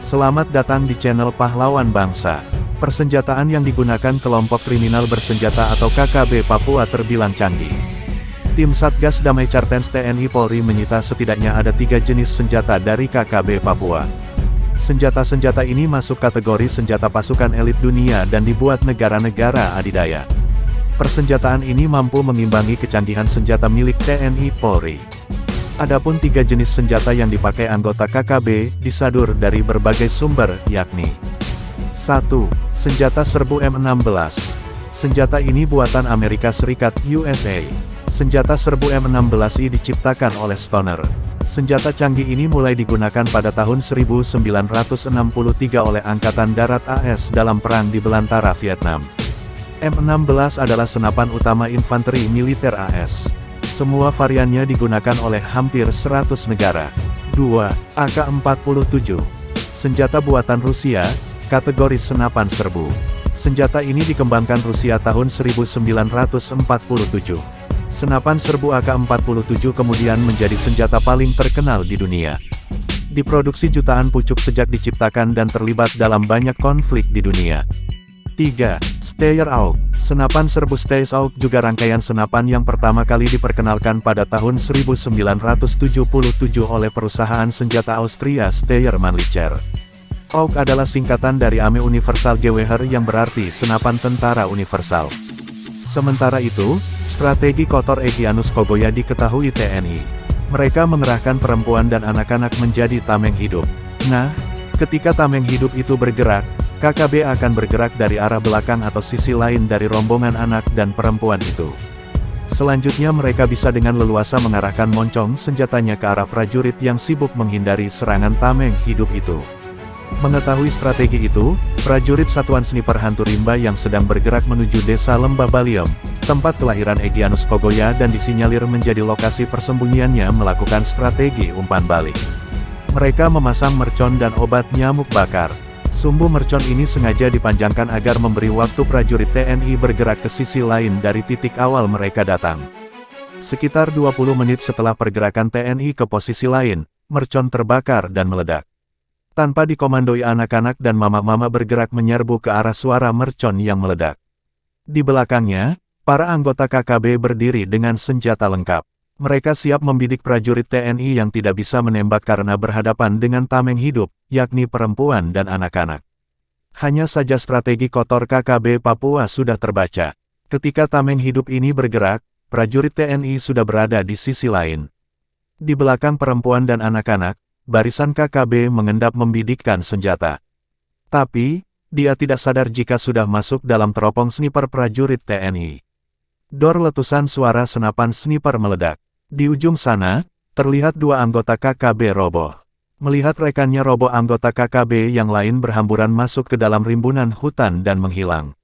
Selamat datang di channel Pahlawan Bangsa. Persenjataan yang digunakan kelompok kriminal bersenjata atau KKB Papua terbilang canggih. Tim Satgas Damai Cartens TNI Polri menyita setidaknya ada 3 jenis senjata dari KKB Papua. Senjata-senjata ini masuk kategori senjata pasukan elit dunia dan dibuat negara-negara adidaya. Persenjataan ini mampu mengimbangi kecanggihan senjata milik TNI Polri. Adapun 3 jenis senjata yang dipakai anggota KKB, disadur dari berbagai sumber, yakni 1. Senjata serbu M16. Senjata ini buatan Amerika Serikat, USA. Senjata serbu M16I diciptakan oleh Stoner. Senjata canggih ini mulai digunakan pada tahun 1963 oleh Angkatan Darat AS dalam perang di belantara Vietnam. M16 adalah senapan utama infanteri militer AS. Semua variannya digunakan oleh hampir 100 negara. 2. AK-47. Senjata buatan Rusia, kategori senapan serbu. Senjata ini dikembangkan Rusia tahun 1947. Senapan serbu AK-47 kemudian menjadi senjata paling terkenal di dunia. Diproduksi jutaan pucuk sejak diciptakan dan terlibat dalam banyak konflik di dunia. 3. Steyr AUG. Senapan serbu Steyr AUG juga rangkaian senapan yang pertama kali diperkenalkan pada tahun 1977 oleh perusahaan senjata Austria Steyr Mannlicher. AUG adalah singkatan dari Arme Universal Gewehr yang berarti senapan tentara universal. Sementara itu, strategi kotor Egyanus Kogoya diketahui TNI. Mereka mengerahkan perempuan dan anak-anak menjadi tameng hidup. Nah, ketika tameng hidup itu bergerak, KKB akan bergerak dari arah belakang atau sisi lain dari rombongan anak dan perempuan itu. Selanjutnya mereka bisa dengan leluasa mengarahkan moncong senjatanya ke arah prajurit yang sibuk menghindari serangan tameng hidup itu. Mengetahui strategi itu, prajurit Satuan Sniper Hantu Rimba yang sedang bergerak menuju desa Lembah Baliem, tempat kelahiran Egyanus Kogoya dan disinyalir menjadi lokasi persembunyiannya melakukan strategi umpan balik. Mereka memasang mercon dan obat nyamuk bakar. Sumbu mercon ini sengaja dipanjangkan agar memberi waktu prajurit TNI bergerak ke sisi lain dari titik awal mereka datang. Sekitar 20 menit setelah pergerakan TNI ke posisi lain, mercon terbakar dan meledak. Tanpa dikomandoi, anak-anak dan mama-mama bergerak menyerbu ke arah suara mercon yang meledak. Di belakangnya, para anggota KKB berdiri dengan senjata lengkap. Mereka siap membidik prajurit TNI yang tidak bisa menembak karena berhadapan dengan tameng hidup, yakni perempuan dan anak-anak. Hanya saja strategi kotor KKB Papua sudah terbaca. Ketika tameng hidup ini bergerak, prajurit TNI sudah berada di sisi lain. Di belakang perempuan dan anak-anak, barisan KKB mengendap membidikkan senjata. Tapi, dia tidak sadar jika sudah masuk dalam teropong sniper prajurit TNI. Dor letusan suara senapan sniper meledak. Di ujung sana, terlihat 2 anggota KKB roboh. Melihat rekannya roboh, anggota KKB yang lain berhamburan masuk ke dalam rimbunan hutan dan menghilang.